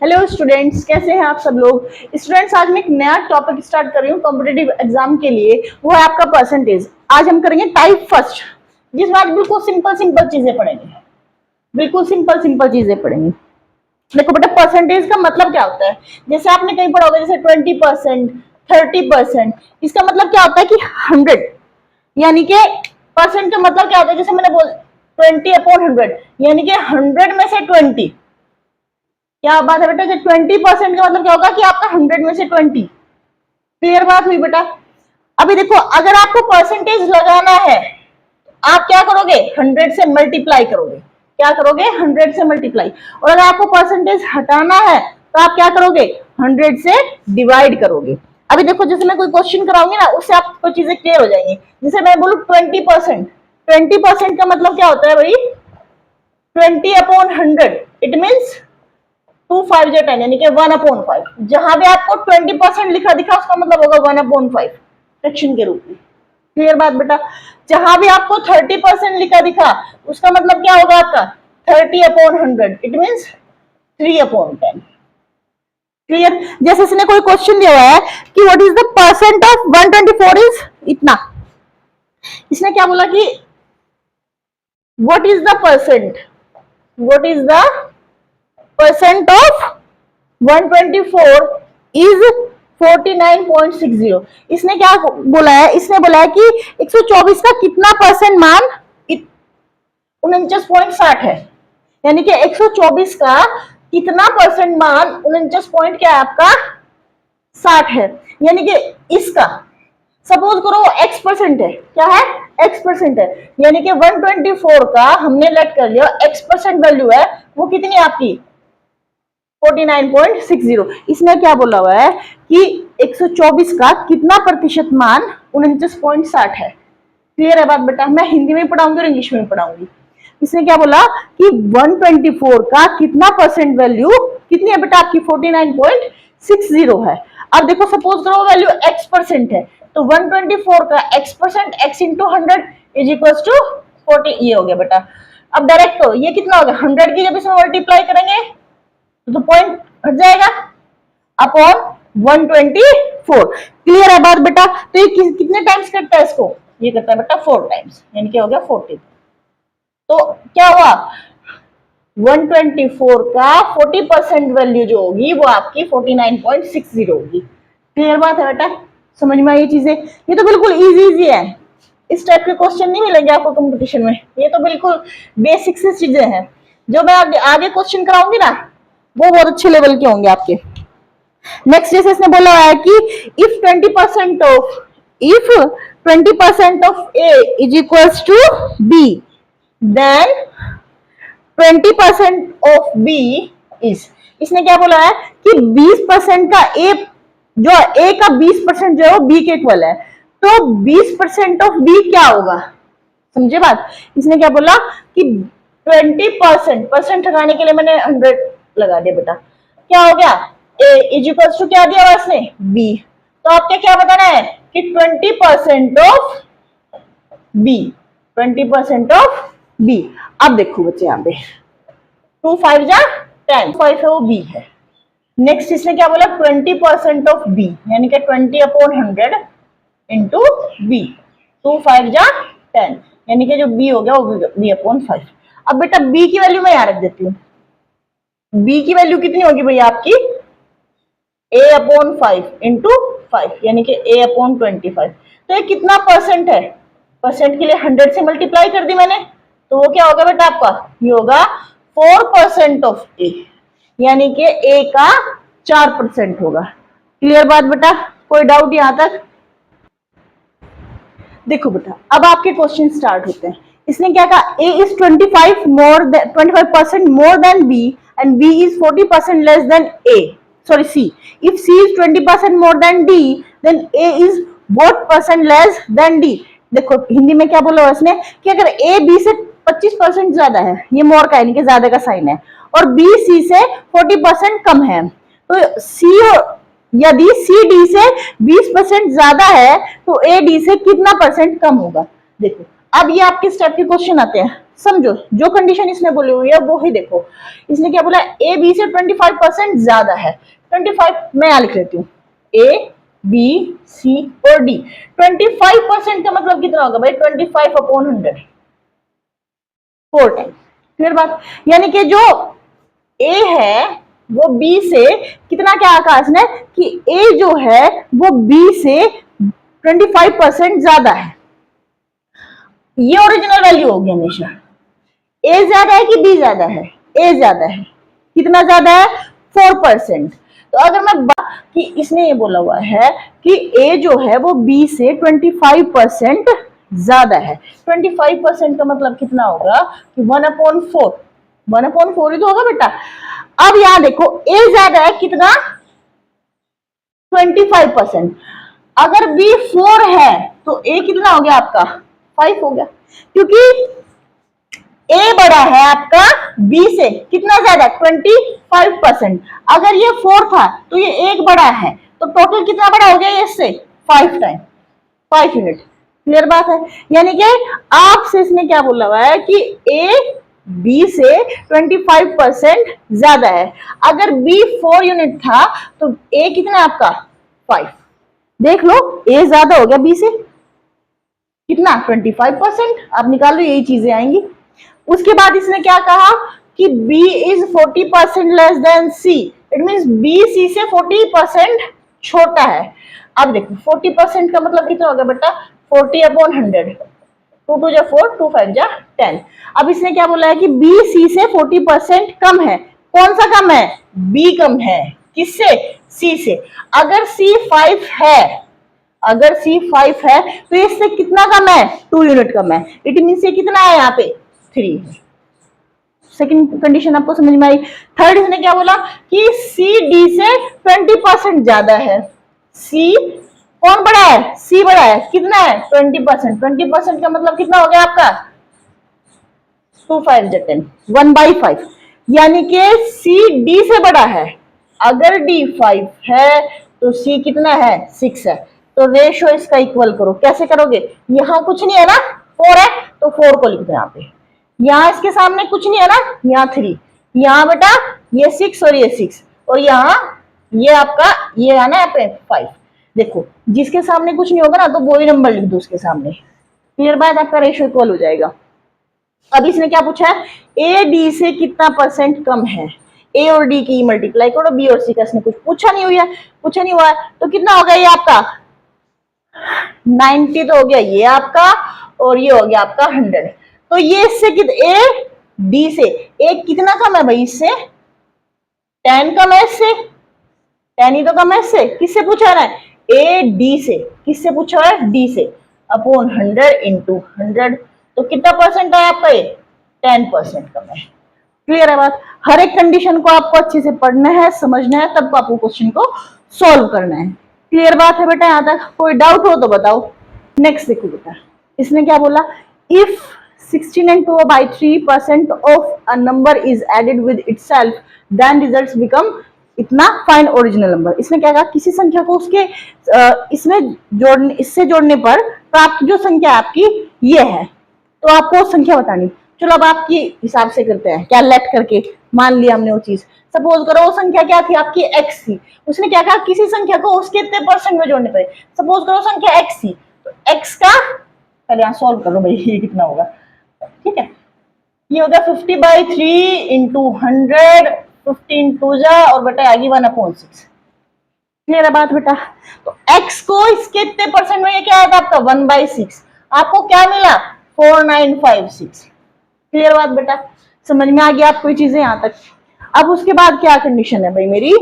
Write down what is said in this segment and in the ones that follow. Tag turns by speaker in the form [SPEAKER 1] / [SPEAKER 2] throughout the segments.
[SPEAKER 1] Hello students, कैसे हैं आप सब लोग। स्टूडेंट्स, आज मैं एक नया टॉपिक स्टार्ट कर रही हूँ कॉम्पिटिटिव एग्जाम के लिए। वो है आपका परसेंटेज। आज हम करेंगे टाइप फर्स्ट, जिसमें आज बिल्कुल सिंपल सिंपल चीजें पढ़ेंगे। बिल्कुल सिंपल सिंपल चीजें पढ़ेंगे। देखो बेटा, परसेंटेज का मतलब क्या होता है। जैसे आपने कहीं पढ़ा होगा, जैसे 20%, 30%। इसका मतलब क्या होता है कि 100, यानी कि परसेंट का मतलब क्या होता है। जैसे मैंने बोल 20/100, यानी कि 100 में से 20। क्या बात है बेटा, जो 20% का मतलब क्या होगा कि आपका 100 में से 20। क्लियर बात हुई बेटा। अभी देखो, अगर आपको परसेंटेज लगाना है, आप क्या करोगे, 100 से मल्टीप्लाई करोगे। क्या करोगे, 100 से मल्टीप्लाई। और अगर आपको परसेंटेज हटाना है तो आप क्या करोगे, 100 से डिवाइड करोगे। अभी देखो, जैसे मैं कोई क्वेश्चन कराऊंगी ना, उससे आपको चीजें क्लियर हो जाएंगी। जैसे मैं बोलूं 20%, 20% का मतलब क्या होता है भाई, 20/100। इट मीन्स 2 5 या 10, यानी कि 1/5। जहां भी आपको 20% लिखा दिखा, उसका मतलब होगा 1/5 फ्रैक्शन के रूप में। क्लियर बात बेटा। जहां भी आपको 30% लिखा दिखा, उसका मतलब क्या होगा आपका 30/100। It means 3/10। क्लियर। जैसे इसने कोई क्वेश्चन दिया हुआ है कि what is the percent of 124 is इतना। इसने क्या बोला कि what is the percent, what is the percent of 124 is 49.60। इसने क्या बोला है, इसने बोला है कि 124 का कितना परसेंट मान 49.60 है। यानी कि 124 का कितना परसेंट मान 49 पॉइंट क्या है आपका 60 है। यानी कि इसका सपोज करो x% है। क्या है, x% है। यानी कि 124 का हमने लेट कर लिया x% वैल्यू है, वो कितनी है आपकी 49.60। इसमें क्या बोला हुआ है कि 124 का कितना प्रतिशत मान 49.60 है। क्लियर है बात बेटा। मैं हिंदी में पढ़ाऊंगी और इंग्लिश में पढ़ाऊंगी। इसने क्या बोला कि 124 का कितना परसेंट वैल्यू कितनी है बेटा आपकी 49.60 है। अब देखो, सपोज करो वैल्यू x% है, तो 124 का x%, x into 100 is equal to 40। ये हो गया बेटा। अब डायरेक्ट करो, ये कितना हो गया 100 की जब इसमें मल्टीप्लाई करेंगे तो पॉइंट हट जाएगा अपॉन 124। क्लियर है बात बेटा। तो ये कितने टाइम्स करता है इसको, ये करता है बेटा 4 टाइम्स, यानी क्या हो गया 40। तो क्या हुआ 124 का 40% वैल्यू जो होगी वो आपकी 49.60 होगी। क्लियर बात है बेटा, समझ में आई चीजें। ये तो बिल्कुल इजी है। इस टाइप के क्वेश्चन नहीं मिलेंगे आपको कंपटीशन में। ये तो बिल्कुल बेसिक सी चीजें हैं। जो मैं आगे क्वेश्चन कराऊंगी ना, वो बहुत अच्छे लेवल के होंगे आपके। नेक्स्ट जैसे इसने बोला है कि if 20% of A is equals to B, then 20% of B is. इसने क्या बोला है कि 20% का ए, जो ए का 20% जो है वो बी के इक्वल है। तो 20% ऑफ बी क्या होगा, समझे बात। इसने क्या बोला कि 20%, परसेंट हटाने के लिए मैंने 100 लगा दिया बेटा। क्या हो गया, ए इज इक्वल टू क्या दिया हुआ इसने बी। तो आपको क्या बताना है कि 20% ऑफ बी, 20% ऑफ बी। अब देखो बच्चे, यहाँ पे 2 5 जा 10, 5 है वो बी है। नेक्स्ट इसने क्या बोला 20% ऑफ बी, यानी कि 20/100 इंटू बी। 2 5 जा 10, यानी कि जो बी हो गया वो b/5। अब बेटा बी की वैल्यू मैं यहां रख देती हूँ। बी की वैल्यू कितनी होगी भैया आपकी a/5 इंटू 5, यानी कि a/25। तो ये कितना परसेंट है, परसेंट के लिए 100 से मल्टीप्लाई कर दी मैंने, तो वो क्या होगा बेटा आपका, ये होगा 4% ऑफ ए, यानी कि ए का 4% होगा। क्लियर बात बेटा, कोई डाउट यहां तक। देखो बेटा, अब आपके क्वेश्चन स्टार्ट होते हैं। इसने क्या कहा, A is 25% more than B and B is 40% less than A, sorry C. If C is 20% more than D, then A is what percent less than D. देखो हिंदी में क्या बोला इसने कि अगर ए बी से 25% ज्यादा है, ये मोर का यानी कि ज्यादा का साइन है, और बी सी से 40% कम है, तो सी यदि सी डी से 20% ज्यादा है तो ए डी से कितना परसेंट कम होगा। देखो अब ये आपके स्टेप के क्वेश्चन आते हैं, समझो जो कंडीशन इसने बोली हुई है वो ही देखो। इसने क्या बोला, ए बी से 25% ज्यादा है। 25 मैं यहां लिख लेती हूँ, ए बी सी और डी। 25% का मतलब कितना होगा भाई, 25/100, 4 टाइम। क्लियर बात, यानी कि जो ए है वो बी से कितना, क्या आकाश ने कि ए जो है वो बी से 25% ज्यादा है। ये ओरिजिनल वैल्यू होगी हमेशा। ए ज्यादा है कि बी ज्यादा है, ए ज्यादा है। कितना ज्यादा है, 4%। तो अगर मैं कि इसने ये बोला हुआ है कि ए जो है वो बी से 25% ज्यादा है। 25% का मतलब कितना होगा कि 1/4, 1/4 ही तो होगा बेटा। अब यहां देखो ए ज्यादा है कितना, 25%। अगर बी 4 है तो ए कितना हो गया आपका, 5 हो गया, क्योंकि ए बड़ा है आपका बी से कितना ज्यादा, 25%। अगर ये 4 था तो ये एक बड़ा है, तो टोटल कितना बड़ा हो गया ये इससे, 5 टाइम, 5 यूनिट। क्लियर बात है, यानी कि आपसे इसने क्या बोला हुआ है कि ए बी से 25% ज्यादा है। अगर बी 4 यूनिट था तो ए कितना है आपका, 5। देख लो ए ज्यादा हो गया बी से कितना, 25%। आप निकाल लो, यही चीजें आएंगी। उसके बाद इसने क्या कहा कि B is 40% less then C, it means B C से 40% छोटा है। अब देखो 40% का मतलब कितना होगा बेटा, 40/100, 2 2 जा 4, 2 5 जा 10। अब इसने क्या बोला है कि B C से 40% कम है। कौन सा कम है, B कम है, किससे, C से। अगर C 5 है, अगर C5 है तो इससे कितना कम है, 2 यूनिट कम है। इट मीन से कितना है यहाँ पे, 3 है। सेकंड कंडीशन आपको समझ में आई। थर्ड इसने क्या बोला कि C D से 20% ज्यादा है। C कौन बड़ा है, C बड़ा है, कितना है, 20%। 20% का मतलब कितना हो गया आपका, 2 5 10, 1/5, यानी कि C D से बड़ा है। अगर D 5 है तो C कितना है, 6 है। तो रेशियो इसका इक्वल करो, कैसे करोगे, यहां कुछ नहीं है ना, 4 है तो 4 को लिख दो यहाँ पे। यहाँ इसके सामने कुछ नहीं है ना, यहाँ 3, यहाँ बेटा ये 6 और ये 6, और यहाँ ये आपका ये है ना यहाँ पे 5। देखो जिसके सामने कुछ नहीं होगा ना तो वो ही नंबर लिख दो उसके सामने। क्लियर बात, आपका रेशियो इक्वल हो जाएगा। अब इसने क्या पूछा है, ए डी से कितना परसेंट कम है। ए और डी की मल्टीप्लाई करो, बी और सी का इसने कुछ पूछा नहीं हुआ है, पूछा नहीं हुआ है, तो कितना होगा ये आपका 90 तो हो गया ये आपका, और ये हो गया आपका 100। तो ये इससे ए डी से ए कितना कम है भाई, इससे 10 कम है, इससे 10 ही तो कम है इससे। किससे पूछा रहा है, ए डी से, किससे पूछा है, डी से, अपॉन 100 इंटू 100। तो कितना परसेंट है आपका, ये 10% कम है। क्लियर है बात। हर एक कंडीशन को आपको अच्छे से पढ़ना है, समझना है, तब आपको क्वेश्चन को सॉल्व करना है। क्लियर बात है बेटा, यहां तक कोई डाउट हो तो बताओ। नेक्स्ट देखो बेटा, इसने क्या बोला, if 16 and 2/3% of a number is added with itself, then results become इतना फाइंड ओरिजिनल नंबर। इसने क्या कहा, किसी संख्या को उसके इससे जोड़ने पर प्राप्त जो संख्या आपकी ये है, तो आपको संख्या बतानी। चलो अब आपकी हिसाब से करते हैं, क्या लेट करके मान लिया हमने वो चीज। सपोज करो वो संख्या क्या थी आपकी, एक्स थी। उसने क्या कहा, किसी संख्या को उसके इतने परसेंट में जोड़ने पर। सपोज करो संख्या एक्स थी, तो एक्स का पहले यहाँ सॉल्व करो भाई, ये कितना होगा, ठीक है। ये होगा 50/3 इंटू 100, 15 2 जा, और बेटा आगे 1/6। क्लियर है बात बेटा। तो x को इसके इतने परसेंट में, ये क्या आया था आपका 1/6। आपको क्या मिला, 4956। क्लियर बात बेटा, समझ में आ गया आपको ये चीजें यहां तक। अब उसके बाद क्या कंडीशन है भाई मेरी,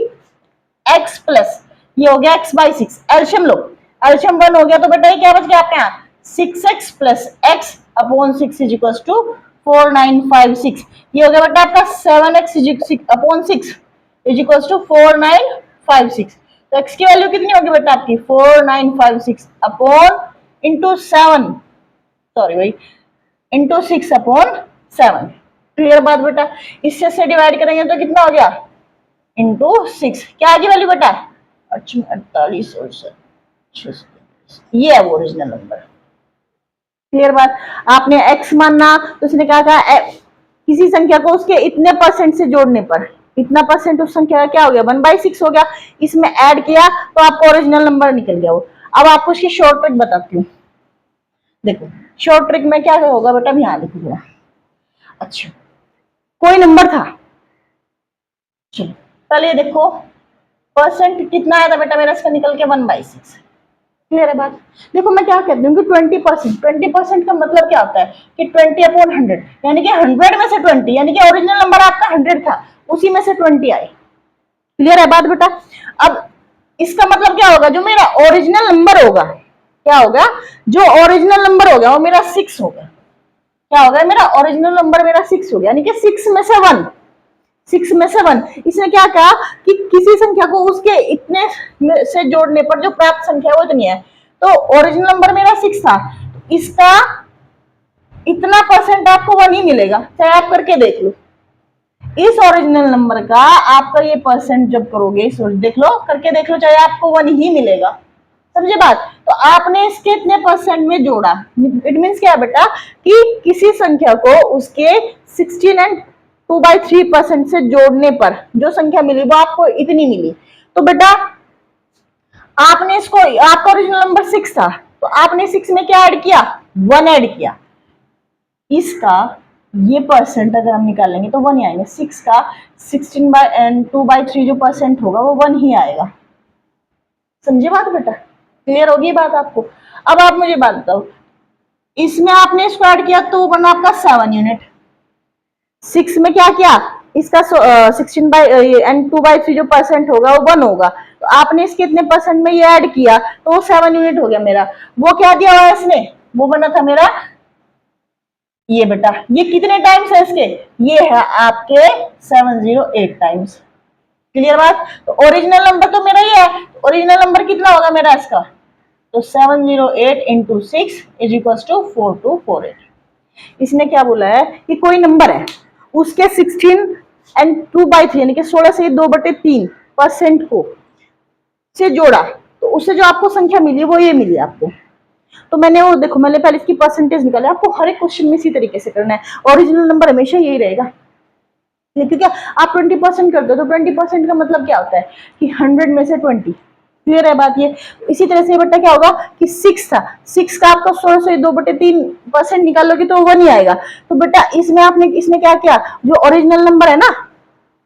[SPEAKER 1] x प्लस ये हो गया x/6, एल्शियम लो, एल्शियम 1 हो गया, तो बेटा ये क्या बच गया आपके यहाँ, 6x plus x upon 6 is equal to 4956। ये हो गया बेटा आपका 7x upon 6 is equal to 4956। तो x की वैल्यू कितनी होगी बेटा आपकी, 4956 अपॉन इंटू 7, सॉरी भाई, इंटू 6 अपॉन 7। क्लियर बात बेटा, इससे से डिवाइड करेंगे तो कितना हो गया, इंटू 6। क्या आगे वैल्यू बेटा, 48 और 6, ये है वो ओरिजिनल नंबर। क्लियर बात। आपने x मानना तो उसने क्या कहा, किसी संख्या को उसके इतने परसेंट से जोड़ने पर इतना परसेंट उस संख्या का क्या हो गया, 1/6 हो गया। इसमें ऐड किया तो आपको ओरिजिनल नंबर निकल गया वो। अब आपको इसकी शॉर्ट ट्रिक बताती हूँ। देखो शॉर्ट ट्रिक में क्या होगा बेटा, ध्यान देखो जरा। अच्छा, कोई नंबर था, चलो पहले ये देखो परसेंट कितना आया था बेटा मेरा, इसका निकल के 1/6। क्लियर है बात। देखो मैं क्या कहती हूँ कि 20%, 20% का मतलब क्या होता है कि 20/100, यानी कि 100 में से 20, यानी कि ओरिजिनल नंबर आपका 100 था, उसी में से 20 आए। क्लियर है बात बेटा। अब इसका मतलब क्या होगा, जो मेरा ओरिजिनल नंबर होगा, क्या होगा, जो ओरिजिनल नंबर होगा वो मेरा 6 होगा। क्या होगा, मेरा ओरिजिनल नंबर मेरा 6 हो गया, यानी कि 6 में से 1, 6 में से 1। इसने क्या कहा कि किसी संख्या को उसके इतने से जोड़ने पर जो प्राप्त संख्या वो इतनी है। तो ओरिजिनल नंबर मेरा 6 था, इसका इतना परसेंट आपको 1 ही मिलेगा, चाहे आप करके देख लो। इस ओरिजिनल नंबर का आपका ये परसेंट जब करोगे, देख लो करके देख लो, चाहे आपको 1 ही मिलेगा। समझे बात। तो आपने इसके इतने परसेंट में जोड़ा, इट मीन्स क्या बेटा कि किसी संख्या को उसके 16 एंड 2/3% से जोड़ने पर जो संख्या मिली वो आपको इतनी मिली। तो बेटा आपने इसको, आपका ओरिजिनल नंबर 6 था, तो आपने 6 में क्या ऐड किया, 1 ऐड किया। इसका ये परसेंट अगर हम निकालेंगे तो 1 ही आएगा। 6 का 16/2/3 जो परसेंट होगा वो 1 ही आएगा। समझे बात बेटा, क्लियर होगी बात आपको। अब आप मुझे बात बताओ, इसमें आपने इसको ऐड किया तो बना आपका 7 यूनिट। 6 में क्या किया, इसका 16/2/3 जो परसेंट होगा वो 1 होगा। तो आपने इसके इतने परसेंट में ये ऐड किया तो वो 7 यूनिट हो गया मेरा। वो क्या दिया हुआ है इसने, वो बना था मेरा ये बेटा। ये कितने टाइम्स है इसके, ये है आपके 708 टाइम्स। क्लियर बात। तो ओरिजिनल नंबर तो मेरा ये है, ओरिजिनल नंबर कितना होगा मेरा इसका, तो 708 इंटू 6 इज इक्वल टू 4248। इसने क्या बोला है कि कोई नंबर है, उसके 16 एंड 2/3 यानी कि 16 से 2/3% को से जोड़ा, तो उससे जो आपको संख्या मिली वो ये मिली आपको। तो मैंने वो देखो, मैंने पहले इसकी परसेंटेज निकाले। आपको हर एक क्वेश्चन में इसी तरीके से करना है, ओरिजिनल नंबर हमेशा यही रहेगा। ठीक है, आप 20% करते हो तो 20% का मतलब क्या होता है कि 100 में से 20। क्लियर है बात ये। इसी तरह से बेटा क्या होगा कि 6 था, 6 का आपका 16 से 2/3% निकालोगे तो 1 ही आएगा। तो बेटा इसमें आपने, इसने क्या किया, जो ओरिजिनल नंबर है ना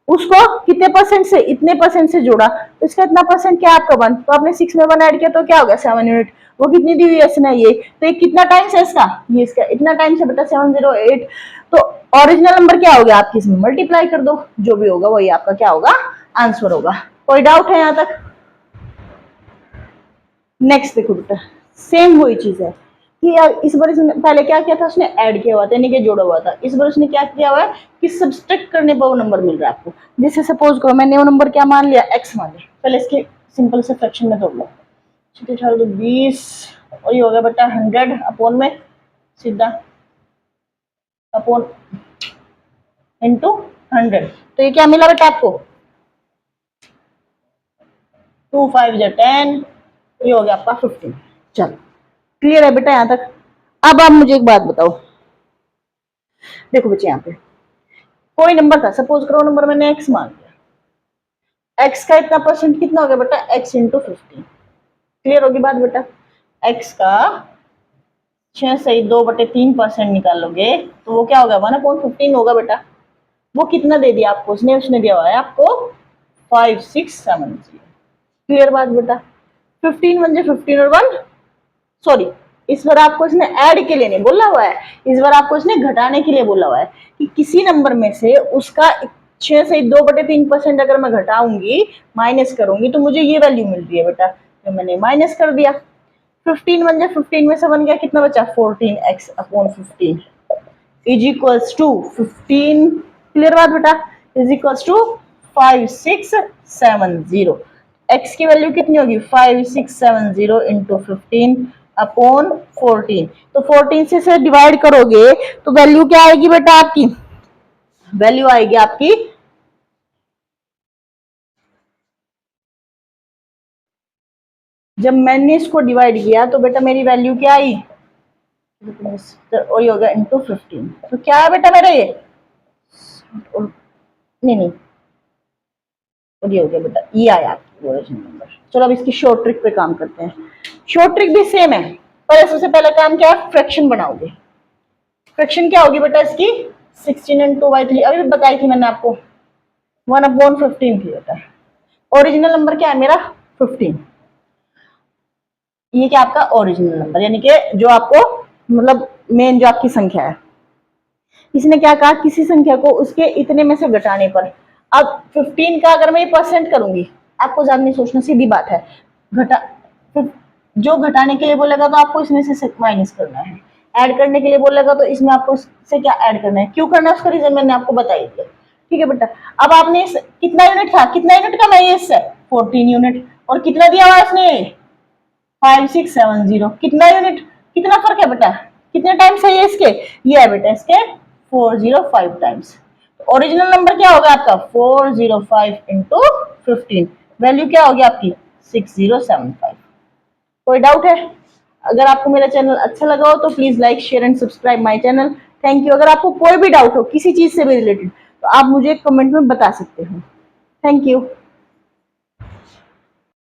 [SPEAKER 1] उसको कितने परसेंट से, इतने परसेंट से जोड़ा, तो इसका इतना परसेंट क्या आपका 1। तो आपने 6 में 1 ऐड किया तो क्या हो गया 7 यूनिट। वो कितनी दी हुई है इसने, ये तो ये कितना टाइम्स है इसका, ये इसका इतना टाइम्स है बेटा 708। तो ओरिजिनल नंबर क्या हो गया आपकी, इसमें मल्टीप्लाई कर दो, जो भी होगा वही आपका क्या होगा, आंसर होगा। कोई डाउट है यहां तक। नेक्स्ट देखो बेटा, सेम वही चीज है कि यार इस बार इसने पहले क्या किया था, उसने ऐड किया हुआ था यानी कि जोड़ा हुआ था। इस बार उसने क्या किया हुआ है कि सब्सट्रैक्ट करने पर वो नंबर मिल रहा है आपको। जैसे सपोज करो मैंने वो नंबर क्या मान लिया, एक्स मान लिया। पहले इसके सिंपल से फ्रैक्शन में तोड़ लो। ठीक है, तो 20 और ये हो गया बेटा 100 अपॉन में सीधा अपॉन इंटू 100। तो ये क्या मिला बेटा आपको, 2 5 10, ये हो गया आपका 15। चलो क्लियर है बेटा यहां तक। अब आप मुझे एक बात बताओ, देखो बच्चे यहाँ पे कोई नंबर था, सपोज करो नंबर मैंने एक्स मान लिया। एक्स का इतना परसेंट कितना हो गया बेटा, एक्स इंटू 15। क्लियर होगी बात बेटा। एक्स का 6 से 2/3% निकालोगे तो वो क्या होगा 1/15 होगा बेटा। वो कितना दे दिया आपको उसने, उसने दिया हुआ है आपको 5670। क्लियर बात बेटा। 15 1 15 और 1, सॉरी इस बार आपको इसने ऐड के लिए नहीं बोला हुआ है, इस बार आपको इसने घटाने के लिए बोला हुआ है कि किसी नंबर में से उसका 6 से 2/3% अगर मैं घटाऊंगी, माइनस करूंगी, तो मुझे ये वैल्यू मिल रही है बेटा। तो मैंने माइनस कर दिया। 15 1 15 में से बन गया कितना बचा, 14x upon 15 is equals to 15। Clear बात बेटा, इज इक्वल्स टू 5670। x की वैल्यू कितनी होगी 5670 इंटू 15 अपॉन 14। तो 14 से डिवाइड करोगे तो वैल्यू क्या आएगी बेटा आपकी, वैल्यू आएगी आपकी जब मैंने इसको डिवाइड किया तो बेटा मेरी वैल्यू क्या आई और ये हो गया इंटू 15। तो क्या है बेटा मेरा ये, नहीं नहीं, और ये हो गया बेटा, ये आया आपकी ओरिजिनल नंबर। चलो अब इसकी शॉर्ट ट्रिक पे काम करते हैं। शॉर्ट ट्रिक भी सेम है, पर सबसे पहला काम क्या है, फ्रैक्शन बनाओगे। फ्रैक्शन क्या होगी बेटा इसकी, 16 and 2/3, अभी भी बताई थी मैंने आपको, 1/15 थी बेटा। ओरिजिनल नंबर क्या है मेरा, 15। ये क्या आपका ओरिजिनल नंबर, यानी कि जो आपको मतलब मेन जो आपकी संख्या है। इसने क्या कहा, किसी संख्या को उसके इतने में से घटाने पर। अब 15 का अगर मैं ये परसेंट करूंगी, आपको ज्यादा नहीं सोचना, सीधी बात है। घटा जो घटाने के लिए बोलेगा तो आपको इसमें से माइनस करना है, ऐड करने के लिए बोलेगा तो इसमें आपको से क्या ऐड करना है, क्यों करना है उसका रीजन मैंने आपको बताई दिया। ठीक है बेटा, अब आपने कितना यूनिट था, कितना यूनिट का मैं ये 14 यूनिट, और कितना दिया हुआ इसने 5670, कितना यूनिट, कितना फर्क है बेटा, कितने टाइम्स है ये इसके, ये है बेटा इसके 405 टाइम्स। ओरिजिनल नंबर क्या होगा आपका 405 इंटू 15, वैल्यू क्या होगी आपकी 6075। कोई डाउट है? अगर आपको मेरा चैनल अच्छा लगा हो तो please like share and subscribe my channel. Thank you. अगर आपको कोई भी डाउट हो किसी चीज से भी रिलेटेड तो आप मुझे कमेंट में बता सकते हो। Thank you.